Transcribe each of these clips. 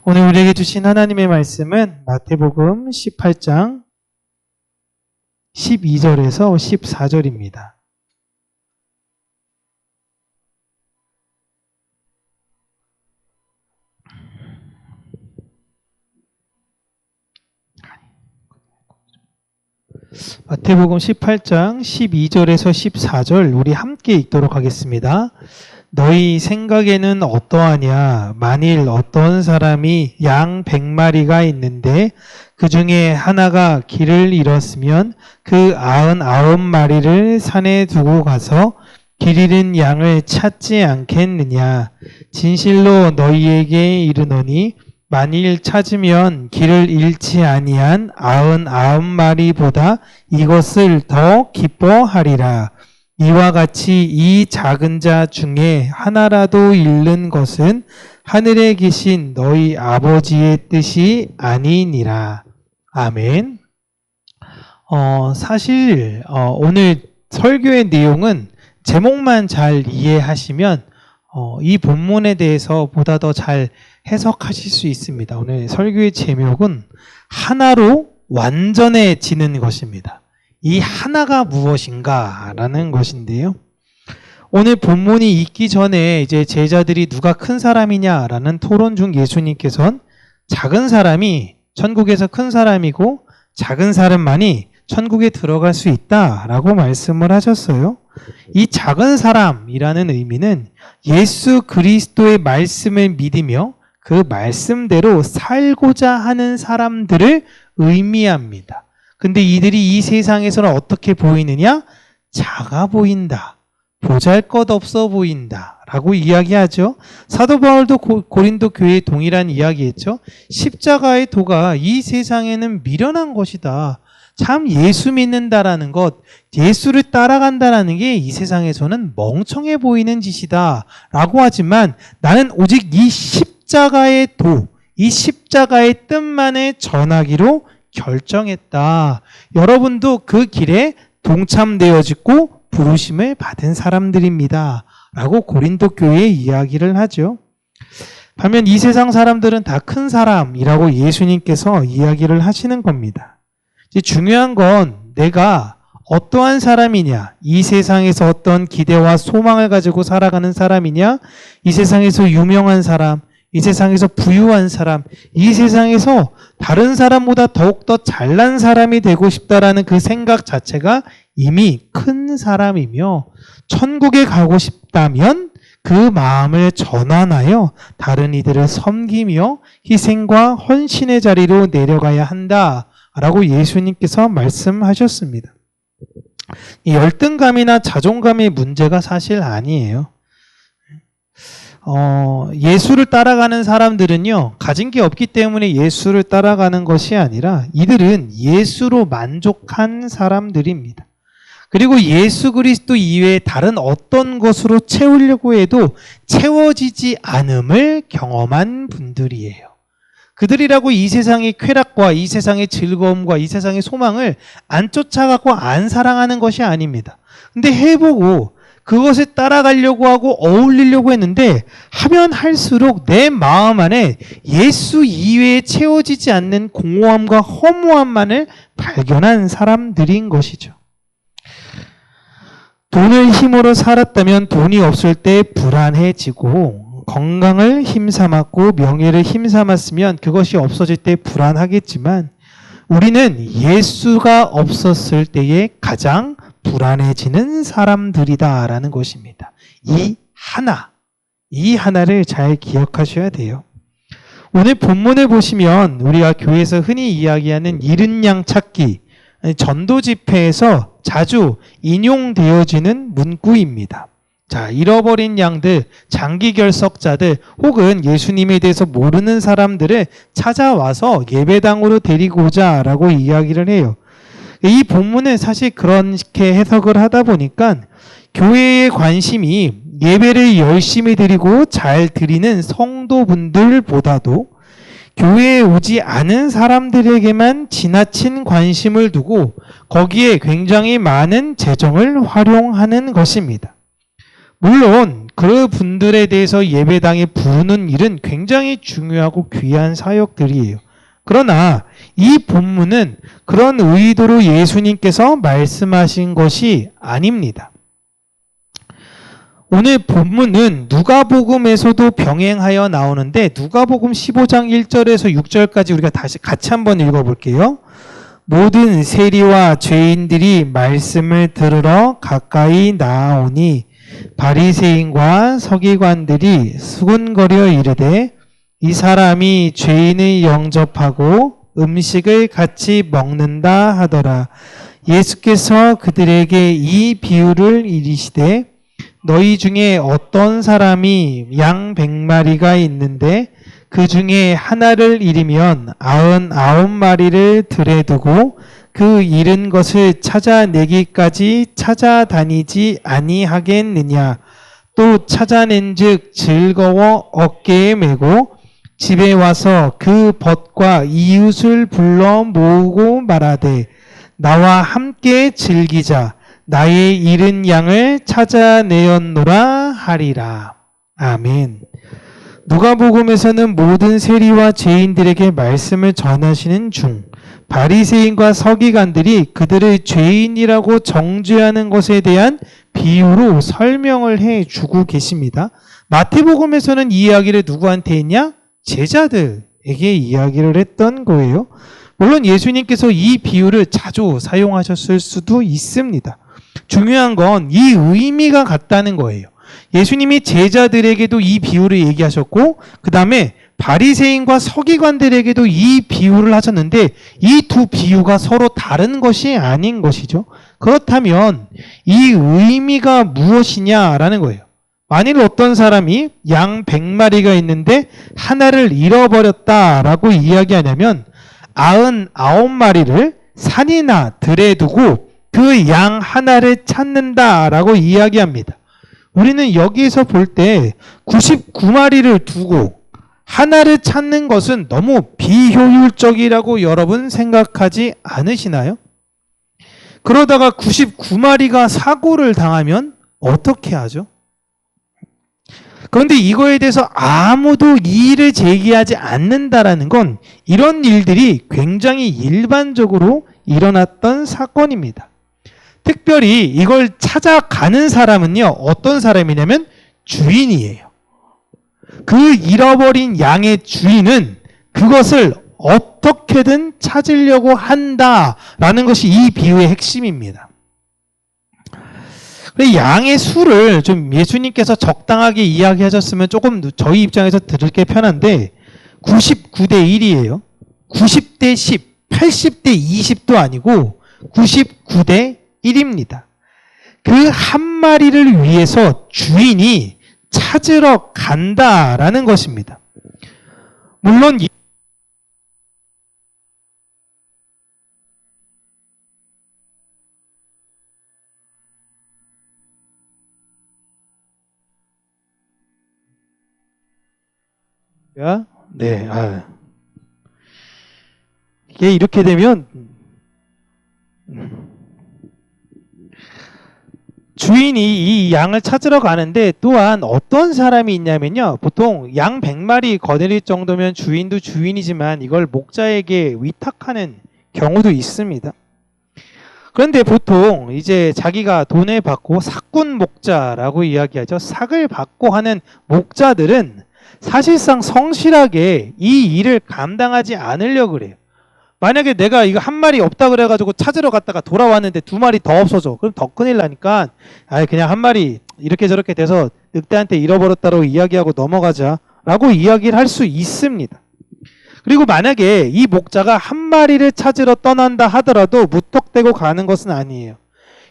오늘 우리에게 주신 하나님의 말씀은 마태복음 18장 12절에서 14절입니다. 마태복음 18장 12절에서 14절 우리 함께 읽도록 하겠습니다. 너희 생각에는 어떠하냐? 만일 어떤 사람이 양 100마리가 있는데 그 중에 하나가 길을 잃었으면 그 99마리를 산에 두고 가서 길 잃은 양을 찾지 않겠느냐? 진실로 너희에게 이르노니 만일 찾으면 길을 잃지 아니한 99마리보다 이것을 더 기뻐하리라. 이와 같이 이 작은 자 중에 하나라도 잃는 것은 하늘에 계신 너희 아버지의 뜻이 아니니라. 아멘. 사실 오늘 설교의 내용은 제목만 잘 이해하시면 이 본문에 대해서 보다 더 잘 해석하실 수 있습니다. 오늘 설교의 제목은 하나로 완전해지는 것입니다. 이 하나가 무엇인가 라는 것인데요. 오늘 본문이 있기 전에 이제 제자들이 누가 큰 사람이냐 라는 토론 중 예수님께서는 작은 사람이 천국에서 큰 사람이고 작은 사람만이 천국에 들어갈 수 있다라고 말씀을 하셨어요. 이 작은 사람이라는 의미는 예수 그리스도의 말씀을 믿으며 그 말씀대로 살고자 하는 사람들을 의미합니다. 근데 이들이 이 세상에서는 어떻게 보이느냐? 작아 보인다. 보잘것없어 보인다. 라고 이야기하죠. 사도 바울도 고린도 교회에 동일한 이야기했죠. 십자가의 도가 이 세상에는 미련한 것이다. 참 예수 믿는다라는 것, 예수를 따라간다라는 게 이 세상에서는 멍청해 보이는 짓이다. 라고 하지만 나는 오직 이 십자가의 도, 이 십자가의 뜻만을 전하기로 결정했다. 여러분도 그 길에 동참되어지고 부르심을 받은 사람들입니다. 라고 고린도 교회에 이야기를 하죠. 반면 이 세상 사람들은 다 큰 사람이라고 예수님께서 이야기를 하시는 겁니다. 이제 중요한 건 내가 어떠한 사람이냐, 이 세상에서 어떤 기대와 소망을 가지고 살아가는 사람이냐, 이 세상에서 유명한 사람, 이 세상에서 부유한 사람, 이 세상에서 다른 사람보다 더욱더 잘난 사람이 되고 싶다라는 그 생각 자체가 이미 큰 사람이며 천국에 가고 싶다면 그 마음을 전환하여 다른 이들을 섬기며 희생과 헌신의 자리로 내려가야 한다라고 예수님께서 말씀하셨습니다. 이 열등감이나 자존감의 문제가 사실 아니에요. 예수를 따라가는 사람들은요, 가진 게 없기 때문에 예수를 따라가는 것이 아니라 이들은 예수로 만족한 사람들입니다. 그리고 예수 그리스도 이외에 다른 어떤 것으로 채우려고 해도 채워지지 않음을 경험한 분들이에요. 그들이라고 이 세상의 쾌락과 이 세상의 즐거움과 이 세상의 소망을 안 쫓아가고 안 사랑하는 것이 아닙니다. 근데 해보고 그것을 따라가려고 하고 어울리려고 했는데 하면 할수록 내 마음 안에 예수 이외에 채워지지 않는 공허함과 허무함만을 발견한 사람들인 것이죠. 돈을 힘으로 살았다면 돈이 없을 때 불안해지고 건강을 힘삼았고 명예를 힘삼았으면 그것이 없어질 때 불안하겠지만 우리는 예수가 없었을 때에 가장 불안해지는 사람들이다라는 것입니다. 이 하나를 잘 기억하셔야 돼요. 오늘 본문을 보시면 우리가 교회에서 흔히 이야기하는 잃은 양 찾기, 전도 집회에서 자주 인용되어지는 문구입니다. 자, 잃어버린 양들, 장기 결석자들 혹은 예수님에 대해서 모르는 사람들을 찾아와서 예배당으로 데리고 오자라고 이야기를 해요. 이 본문은 사실 그렇게 해석을 하다 보니까 교회의 관심이 예배를 열심히 드리고 잘 드리는 성도분들보다도 교회에 오지 않은 사람들에게만 지나친 관심을 두고 거기에 굉장히 많은 재정을 활용하는 것입니다. 물론 그 분들에 대해서 예배당에 부르는 일은 굉장히 중요하고 귀한 사역들이에요. 그러나 이 본문은 그런 의도로 예수님께서 말씀하신 것이 아닙니다. 오늘 본문은 누가복음에서도 병행하여 나오는데 누가복음 15장 1절에서 6절까지 우리가 다시 같이 한번 읽어볼게요. 모든 세리와 죄인들이 말씀을 들으러 가까이 나아오니 바리새인과 서기관들이 수군거려 이르되 이 사람이 죄인을 영접하고 음식을 같이 먹는다 하더라. 예수께서 그들에게 이 비유를 이르시되 너희 중에 어떤 사람이 양 100마리가 있는데 그 중에 하나를 잃으면 99마리를 들에 두고 그 잃은 것을 찾아내기까지 찾아다니지 아니하겠느냐. 또 찾아낸즉 즐거워 어깨에 메고 집에 와서 그 벗과 이웃을 불러 모으고 말하되 나와 함께 즐기자. 나의 잃은 양을 찾아내었노라 하리라. 아멘. 누가복음에서는 모든 세리와 죄인들에게 말씀을 전하시는 중 바리새인과 서기관들이 그들을 죄인이라고 정죄하는 것에 대한 비유로 설명을 해주고 계십니다. 마태복음에서는 이 이야기를 누구한테 했냐? 제자들에게 이야기를 했던 거예요. 물론 예수님께서 이 비유를 자주 사용하셨을 수도 있습니다. 중요한 건 이 의미가 같다는 거예요. 예수님이 제자들에게도 이 비유를 얘기하셨고 그 다음에 바리새인과 서기관들에게도 이 비유를 하셨는데 이 두 비유가 서로 다른 것이 아닌 것이죠. 그렇다면 이 의미가 무엇이냐라는 거예요. 만일 어떤 사람이 양 100마리가 있는데 하나를 잃어버렸다라고 이야기하냐면 99마리를 산이나 들에 두고 그 양 하나를 찾는다라고 이야기합니다. 우리는 여기에서 볼 때 99마리를 두고 하나를 찾는 것은 너무 비효율적이라고 여러분 생각하지 않으시나요? 그러다가 99마리가 사고를 당하면 어떻게 하죠? 그런데 이거에 대해서 아무도 이의를 제기하지 않는다라는 건 이런 일들이 굉장히 일반적으로 일어났던 사건입니다. 특별히 이걸 찾아가는 사람은요, 어떤 사람이냐면 주인이에요. 그 잃어버린 양의 주인은 그것을 어떻게든 찾으려고 한다라는 것이 이 비유의 핵심입니다. 양의 수를 좀 예수님께서 적당하게 이야기하셨으면 조금 저희 입장에서 들을 게 편한데 99대 1이에요. 90대 10, 80대 20도 아니고 99대 1입니다. 그 한 마리를 위해서 주인이 찾으러 간다라는 것입니다. 물론 네, 이게 이렇게 되면 주인이 이 양을 찾으러 가는데 또한 어떤 사람이 있냐면요. 보통 양 100마리 거느릴 정도면 주인도 주인이지만 이걸 목자에게 위탁하는 경우도 있습니다. 그런데 보통 이제 자기가 돈을 받고 삭군 목자라고 이야기하죠. 삭을 받고 하는 목자들은 사실상 성실하게 이 일을 감당하지 않으려고 그래요. 만약에 내가 이거 한 마리 없다 그래가지고 찾으러 갔다가 돌아왔는데 2마리 더 없어져. 그럼 더 큰일 나니까 그냥 한 마리 이렇게 저렇게 돼서 늑대한테 잃어버렸다고 이야기하고 넘어가자라고 이야기를 할 수 있습니다. 그리고 만약에 이 목자가 한 마리를 찾으러 떠난다 하더라도 무턱대고 가는 것은 아니에요.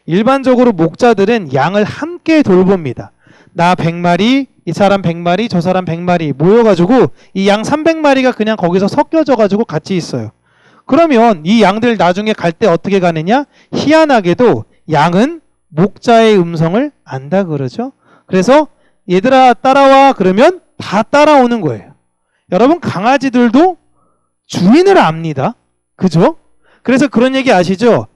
일반적으로 목자들은 양을 함께 돌봅니다. 나 100마리, 이 사람 100마리, 저 사람 100마리 모여가지고 이 양 300마리가 그냥 거기서 섞여져가지고 같이 있어요. 그러면 이 양들 나중에 갈 때 어떻게 가느냐? 희한하게도 양은 목자의 음성을 안다 그러죠. 그래서 얘들아 따라와 그러면 다 따라오는 거예요. 여러분 강아지들도 주인을 압니다. 그죠? 그래서 그런 얘기 아시죠?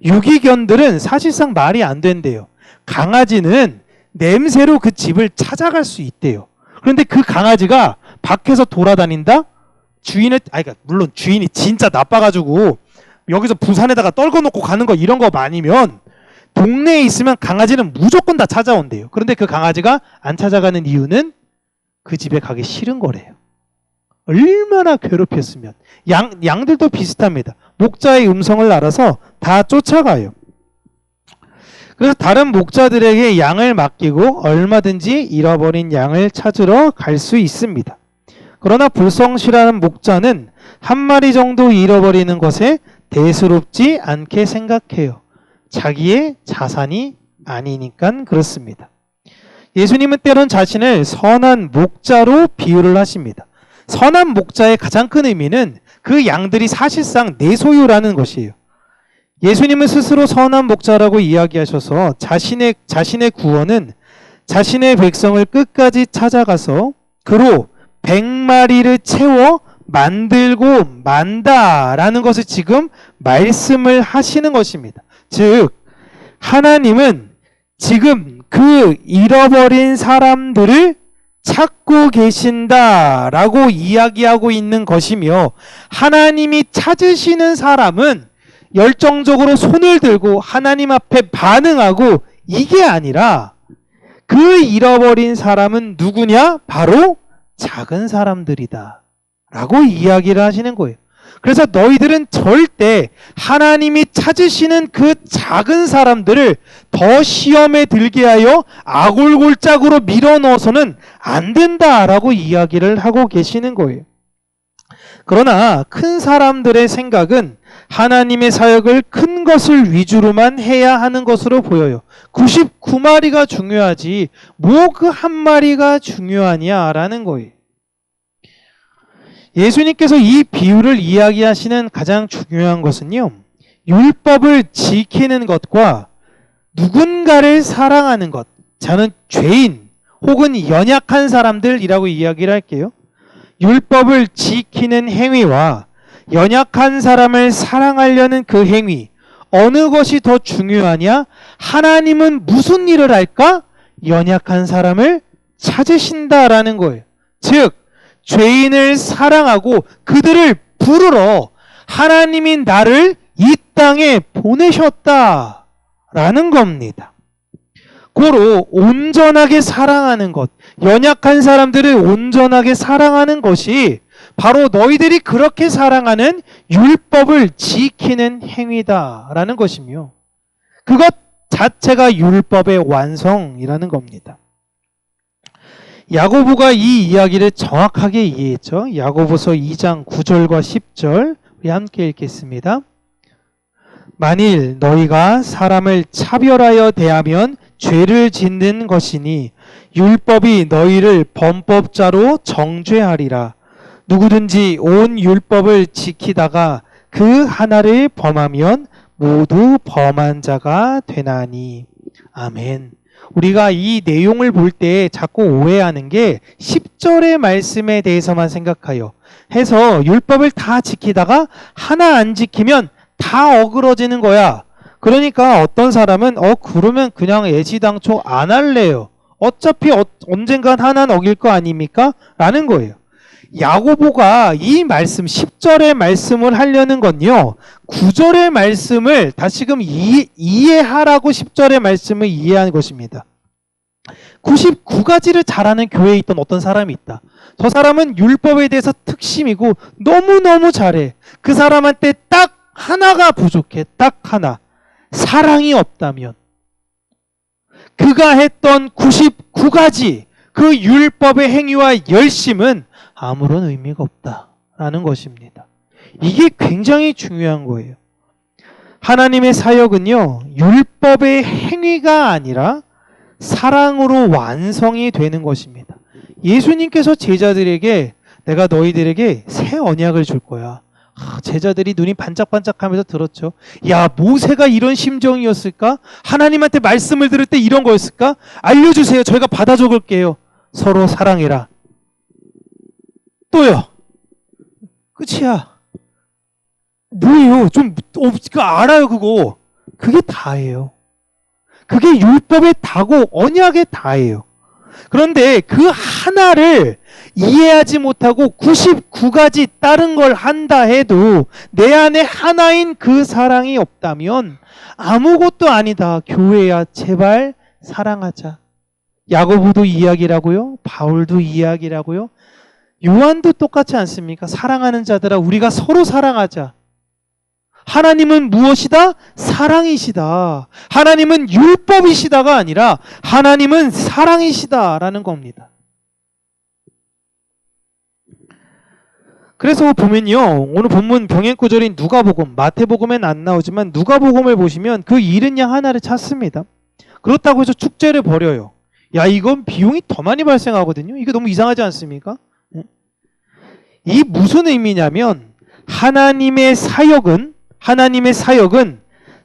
유기견들은 사실상 말이 안 된대요. 강아지는 냄새로 그 집을 찾아갈 수 있대요. 그런데 그 강아지가 밖에서 돌아다닌다? 그러니까 물론 주인이 진짜 나빠가지고 여기서 부산에다가 떨궈놓고 가는 거 이런 거 아니면 동네에 있으면 강아지는 무조건 다 찾아온대요. 그런데 그 강아지가 안 찾아가는 이유는 그 집에 가기 싫은 거래요. 얼마나 괴롭혔으면. 양들도 비슷합니다. 목자의 음성을 알아서 다 쫓아가요. 그래서 다른 목자들에게 양을 맡기고 얼마든지 잃어버린 양을 찾으러 갈 수 있습니다. 그러나 불성실한 목자는 한 마리 정도 잃어버리는 것에 대수롭지 않게 생각해요. 자기의 자산이 아니니까 그렇습니다. 예수님은 때론 자신을 선한 목자로 비유를 하십니다. 선한 목자의 가장 큰 의미는 그 양들이 사실상 내 소유라는 것이에요. 예수님은 스스로 선한 목자라고 이야기하셔서 자신의 구원은 자신의 백성을 끝까지 찾아가서 그로 100마리를 채워 만들고 만다라는 것을 지금 말씀을 하시는 것입니다. 즉 하나님은 지금 그 잃어버린 사람들을 찾고 계신다라고 이야기하고 있는 것이며, 하나님이 찾으시는 사람은 열정적으로 손을 들고 하나님 앞에 반응하고 이게 아니라 그 잃어버린 사람은 누구냐? 바로 작은 사람들이다 라고 이야기를 하시는 거예요. 그래서 너희들은 절대 하나님이 찾으시는 그 작은 사람들을 더 시험에 들게 하여 아골골짝으로 밀어넣어서는 안 된다라고 이야기를 하고 계시는 거예요. 그러나 큰 사람들의 생각은 하나님의 사역을 큰 것을 위주로만 해야 하는 것으로 보여요. 99마리가 중요하지 뭐 그 한 마리가 중요하냐라는 거예요. 예수님께서 이 비유를 이야기하시는 가장 중요한 것은요, 율법을 지키는 것과 누군가를 사랑하는 것, 저는 죄인 혹은 연약한 사람들이라고 이야기를 할게요. 율법을 지키는 행위와 연약한 사람을 사랑하려는 그 행위, 어느 것이 더 중요하냐? 하나님은 무슨 일을 할까? 연약한 사람을 찾으신다라는 거예요. 즉 죄인을 사랑하고 그들을 부르러 하나님이 나를 이 땅에 보내셨다라는 겁니다. 고로 온전하게 사랑하는 것, 연약한 사람들을 온전하게 사랑하는 것이 바로 너희들이 그렇게 사랑하는 율법을 지키는 행위다라는 것이며, 그것 자체가 율법의 완성이라는 겁니다. 야고보가 이 이야기를 정확하게 이해했죠. 야고보서 2장 9절과 10절 우리 함께 읽겠습니다. 만일 너희가 사람을 차별하여 대하면 죄를 짓는 것이니 율법이 너희를 범법자로 정죄하리라. 누구든지 온 율법을 지키다가 그 하나를 범하면 모두 범한 자가 되나니. 아멘. 우리가 이 내용을 볼 때 자꾸 오해하는 게 10절의 말씀에 대해서만 생각하여 해서 율법을 다 지키다가 하나 안 지키면 다 어그러지는 거야. 그러니까 어떤 사람은 그러면 그냥 애시당초 안 할래요. 어차피 언젠간 하나는 어길 거 아닙니까? 라는 거예요. 야고보가 이 말씀 10절의 말씀을 하려는 건요, 9절의 말씀을 다시금 이해하라고 10절의 말씀을 이해하는 것입니다. 99가지를 잘하는 교회에 있던 어떤 사람이 있다. 저 사람은 율법에 대해서 특심이고 너무너무 잘해. 그 사람한테 딱 하나가 부족해. 딱 하나. 사랑이 없다면 그가 했던 99가지 그 율법의 행위와 열심은 아무런 의미가 없다라는 것입니다. 이게 굉장히 중요한 거예요. 하나님의 사역은요, 율법의 행위가 아니라 사랑으로 완성이 되는 것입니다. 예수님께서 제자들에게 내가 너희들에게 새 언약을 줄 거야. 제자들이 눈이 반짝반짝하면서 들었죠. 야, 모세가 이런 심정이었을까? 하나님한테 말씀을 들을 때 이런 거였을까? 알려주세요. 저희가 받아 적을게요. 서로 사랑해라. 또요. 끝이야. 뭐예요? 좀 알아요 그거. 그게 다예요. 그게 율법의 다고 언약의 다예요. 그런데 그 하나를 이해하지 못하고 99가지 다른 걸 한다 해도 내 안에 하나인 그 사랑이 없다면 아무것도 아니다. 교회야, 제발 사랑하자. 야고보도 이야기라고요? 바울도 이야기라고요? 요한도 똑같지 않습니까? 사랑하는 자들아, 우리가 서로 사랑하자. 하나님은 무엇이다? 사랑이시다. 하나님은 율법이시다가 아니라 하나님은 사랑이시다라는 겁니다. 그래서 보면요, 오늘 본문 병행구절인 누가복음, 마태복음엔 안 나오지만 누가복음을 보시면 그 잃은 양 하나를 찾습니다. 그렇다고 해서 축제를 벌여요. 야, 이건 비용이 더 많이 발생하거든요. 이게 너무 이상하지 않습니까? 이 무슨 의미냐면 하나님의 사역은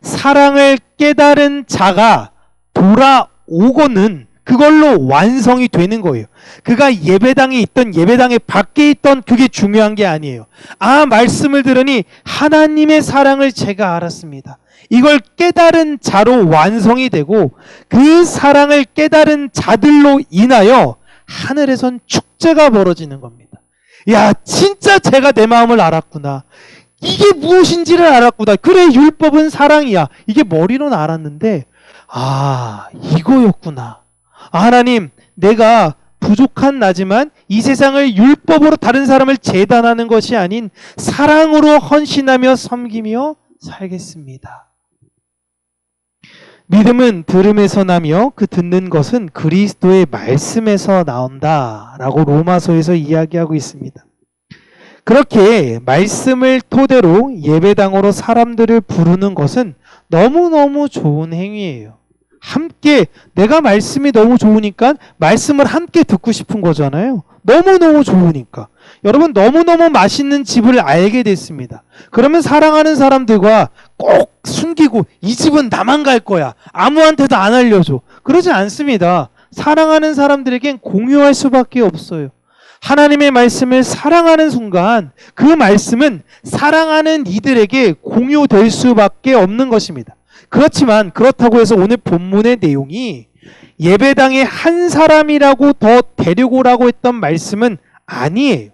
사랑을 깨달은 자가 돌아오고는 그걸로 완성이 되는 거예요. 그가 예배당에 있던 예배당에 밖에 있던 그게 중요한 게 아니에요. 아, 말씀을 들으니 하나님의 사랑을 제가 알았습니다. 이걸 깨달은 자로 완성이 되고 그 사랑을 깨달은 자들로 인하여 하늘에선 축제가 벌어지는 겁니다. 야, 진짜 제가 내 마음을 알았구나. 이게 무엇인지를 알았구나. 그래, 율법은 사랑이야. 이게 머리로는 알았는데 아, 이거였구나. 하나님, 내가 부족한 나지만 이 세상을 율법으로 다른 사람을 재단하는 것이 아닌 사랑으로 헌신하며 섬기며 살겠습니다. 믿음은 들음에서 나며 그 듣는 것은 그리스도의 말씀에서 나온다라고 로마서에서 이야기하고 있습니다. 그렇게 말씀을 토대로 예배당으로 사람들을 부르는 것은 너무너무 좋은 행위예요. 함께, 내가 말씀이 너무 좋으니까 말씀을 함께 듣고 싶은 거잖아요. 너무너무 좋으니까. 여러분, 너무너무 맛있는 집을 알게 됐습니다. 그러면 사랑하는 사람들과 꼭 숨기고 이 집은 나만 갈 거야, 아무한테도 안 알려줘, 그러지 않습니다. 사랑하는 사람들에겐 공유할 수밖에 없어요. 하나님의 말씀을 사랑하는 순간 그 말씀은 사랑하는 이들에게 공유될 수밖에 없는 것입니다. 그렇지만 그렇다고 해서 오늘 본문의 내용이 예배당의 한 사람이라고 더 데리고라고 했던 말씀은 아니에요.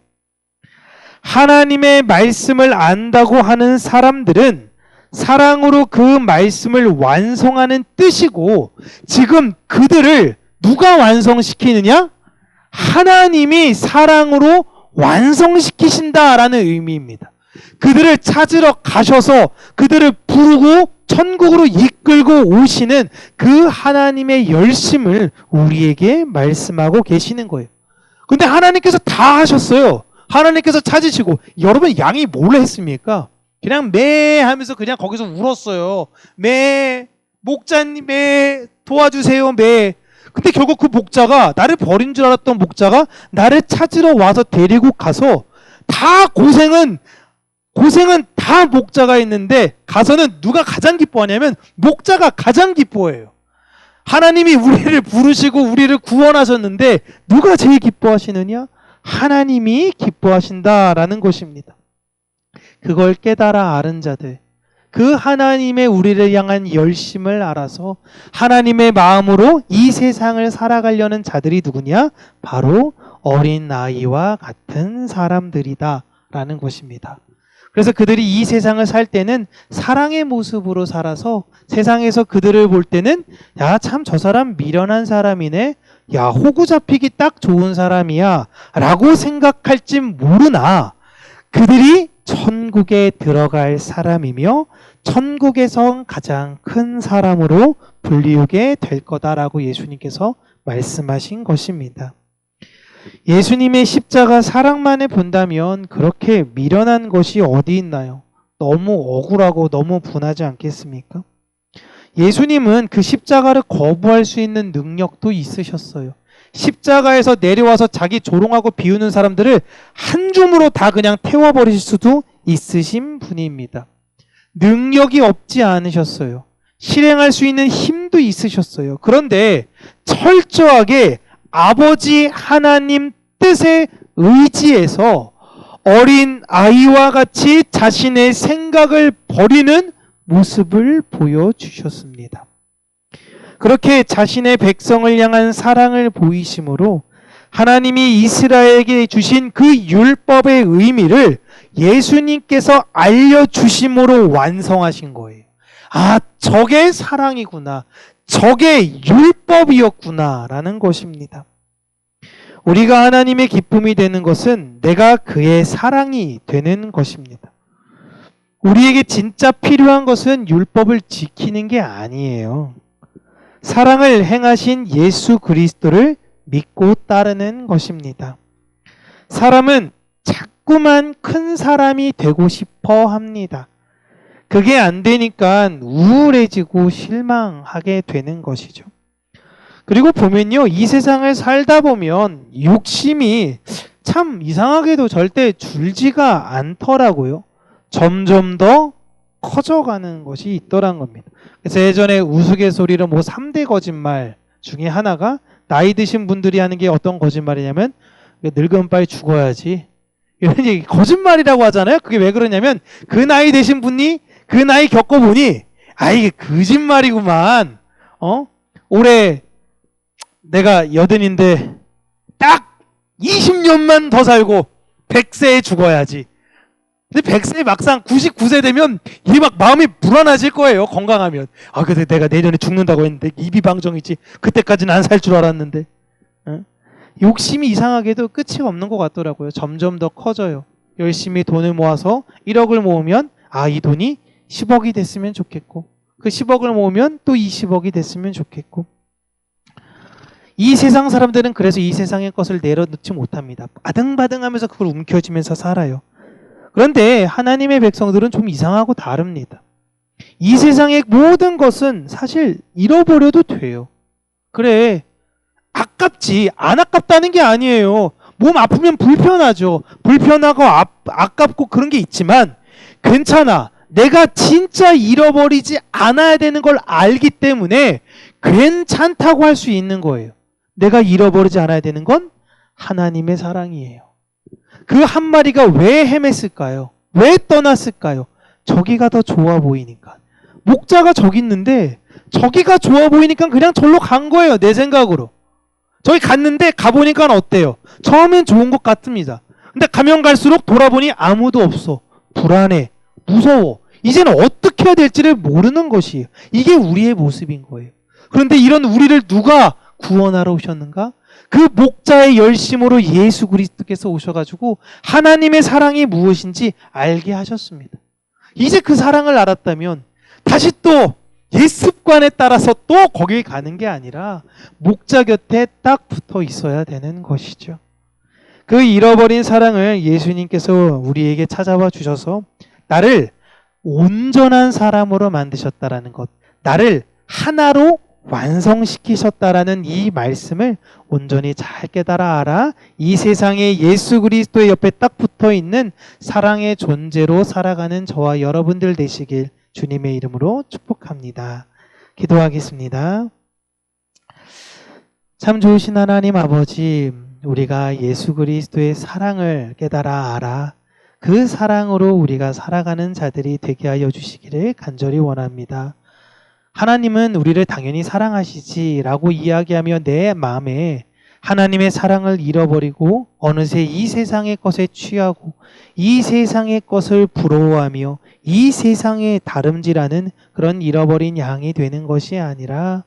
하나님의 말씀을 안다고 하는 사람들은 사랑으로 그 말씀을 완성하는 뜻이고, 지금 그들을 누가 완성시키느냐? 하나님이 사랑으로 완성시키신다라는 의미입니다. 그들을 찾으러 가셔서 그들을 부르고 천국으로 이끌고 오시는 그 하나님의 열심을 우리에게 말씀하고 계시는 거예요. 근데 하나님께서 다 하셨어요. 하나님께서 찾으시고, 여러분 양이 뭘 했습니까? 그냥 매 하면서 그냥 거기서 울었어요. 매, 목자님 매, 도와주세요 매. 근데 결국 그 목자가, 나를 버린 줄 알았던 목자가 나를 찾으러 와서 데리고 가서, 다 고생은 다 목자가 있는데 가서는 누가 가장 기뻐하냐면 목자가 가장 기뻐해요. 하나님이 우리를 부르시고 우리를 구원하셨는데 누가 제일 기뻐하시느냐? 하나님이 기뻐하신다라는 것입니다. 그걸 깨달아 아는 자들, 그 하나님의 우리를 향한 열심을 알아서 하나님의 마음으로 이 세상을 살아가려는 자들이 누구냐? 바로 어린 아이와 같은 사람들이다 라는 것입니다. 그래서 그들이 이 세상을 살 때는 사랑의 모습으로 살아서 세상에서 그들을 볼 때는, 야, 참 저 사람 미련한 사람이네, 야, 호구 잡히기 딱 좋은 사람이야 라고 생각할지 모르나 그들이 천국에 들어갈 사람이며 천국에서 가장 큰 사람으로 불리우게 될 거다라고 예수님께서 말씀하신 것입니다. 예수님의 십자가 사랑만을 본다면 그렇게 미련한 것이 어디 있나요? 너무 억울하고 너무 분하지 않겠습니까? 예수님은 그 십자가를 거부할 수 있는 능력도 있으셨어요. 십자가에서 내려와서 자기 조롱하고 비우는 사람들을 한 줌으로 다 그냥 태워버릴 수도 있으신 분입니다. 능력이 없지 않으셨어요. 실행할 수 있는 힘도 있으셨어요. 그런데 철저하게 아버지 하나님 뜻에 의지해서 어린 아이와 같이 자신의 생각을 버리는 모습을 보여주셨습니다. 그렇게 자신의 백성을 향한 사랑을 보이심으로 하나님이 이스라엘에게 주신 그 율법의 의미를 예수님께서 알려주심으로 완성하신 거예요. 아, 저게 사랑이구나. 저게 율법이었구나. 라는 것입니다. 우리가 하나님의 기쁨이 되는 것은 내가 그의 사랑이 되는 것입니다. 우리에게 진짜 필요한 것은 율법을 지키는 게 아니에요. 사랑을 행하신 예수 그리스도를 믿고 따르는 것입니다. 사람은 자꾸만 큰 사람이 되고 싶어 합니다. 그게 안 되니까 우울해지고 실망하게 되는 것이죠. 그리고 보면요, 이 세상을 살다 보면 욕심이 참 이상하게도 절대 줄지가 않더라고요. 점점 더 커져가는 것이 있더란 겁니다. 그래서 예전에 우스갯소리로 3대 거짓말 중에 하나가 나이 드신 분들이 하는 게 어떤 거짓말이냐면 늙으면 빨리 죽어야지. 이런 얘기 거짓말이라고 하잖아요. 그게 왜 그러냐면 그 나이 되신 분이 그 나이 겪어보니 이게 거짓말이구만. 올해 내가 80인데 딱 20년만 더 살고 100세에 죽어야지. 근데 100세 막상 99세 되면 이게 막 마음이 불안해질 거예요. 건강하면. 근데 내가 내년에 죽는다고 했는데 입이 방정이지. 그때까지는 안 살 줄 알았는데. 욕심이 이상하게도 끝이 없는 것 같더라고요. 점점 더 커져요. 열심히 돈을 모아서 1억을 모으면 이 돈이 10억이 됐으면 좋겠고, 그 10억을 모으면 또 20억이 됐으면 좋겠고. 이 세상 사람들은 그래서 이 세상의 것을 내려놓지 못합니다. 아등바등하면서 그걸 움켜쥐면서 살아요. 그런데 하나님의 백성들은 좀 이상하고 다릅니다. 이 세상의 모든 것은 사실 잃어버려도 돼요. 그래, 아깝지. 안 아깝다는 게 아니에요. 몸 아프면 불편하죠. 불편하고 아깝고 그런 게 있지만 괜찮아. 내가 진짜 잃어버리지 않아야 되는 걸 알기 때문에 괜찮다고 할 수 있는 거예요. 내가 잃어버리지 않아야 되는 건 하나님의 사랑이에요. 그 한 마리가 왜 헤맸을까요? 왜 떠났을까요? 저기가 더 좋아 보이니까. 목자가 저기 있는데 저기가 좋아 보이니까 그냥 절로 간 거예요. 내 생각으로. 저기 갔는데 가보니까 어때요? 처음엔 좋은 것 같습니다. 근데 가면 갈수록 돌아보니 아무도 없어. 불안해. 무서워. 이제는 어떻게 해야 될지를 모르는 것이에요. 이게 우리의 모습인 거예요. 그런데 이런 우리를 누가 구원하러 오셨는가? 그 목자의 열심으로 예수 그리스도께서 오셔가지고 하나님의 사랑이 무엇인지 알게 하셨습니다. 이제 그 사랑을 알았다면 다시 또 옛 습관에 따라서 또 거길 가는 게 아니라 목자 곁에 딱 붙어 있어야 되는 것이죠. 그 잃어버린 사랑을 예수님께서 우리에게 찾아와 주셔서 나를 온전한 사람으로 만드셨다라는 것, 나를 하나로 완성시키셨다라는 이 말씀을 온전히 잘 깨달아 알아 이 세상에 예수 그리스도의 옆에 딱 붙어 있는 사랑의 존재로 살아가는 저와 여러분들 되시길 주님의 이름으로 축복합니다. 기도하겠습니다. 참 좋으신 하나님 아버지, 우리가 예수 그리스도의 사랑을 깨달아 알아 그 사랑으로 우리가 살아가는 자들이 되게 하여 주시기를 간절히 원합니다. 하나님은 우리를 당연히 사랑하시지라고 이야기하며 내 마음에 하나님의 사랑을 잃어버리고 어느새 이 세상의 것에 취하고 이 세상의 것을 부러워하며 이 세상에 다름질하는 그런 잃어버린 양이 되는 것이 아니라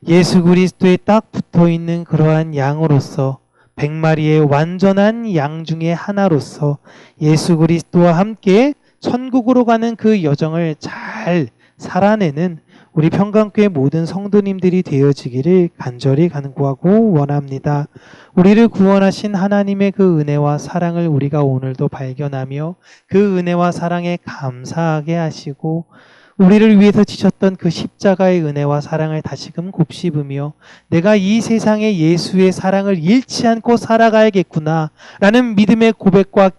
예수 그리스도에 딱 붙어있는 그러한 양으로서 100마리의 완전한 양 중에 하나로서 예수 그리스도와 함께 천국으로 가는 그 여정을 잘 살아내는 우리 평강교회 모든 성도님들이 되어지기를 간절히 간구하고 원합니다. 우리를 구원하신 하나님의 그 은혜와 사랑을 우리가 오늘도 발견하며 그 은혜와 사랑에 감사하게 하시고 우리를 위해서 지셨던 그 십자가의 은혜와 사랑을 다시금 곱씹으며 내가 이 세상에 예수의 사랑을 잃지 않고 살아가야겠구나 라는 믿음의 고백과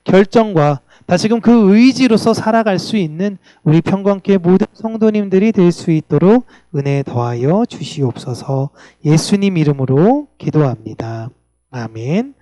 결정과 다시금 그 의지로서 살아갈 수 있는 우리 평강교회 모든 성도님들이 될 수 있도록 은혜 더하여 주시옵소서. 예수님 이름으로 기도합니다. 아멘.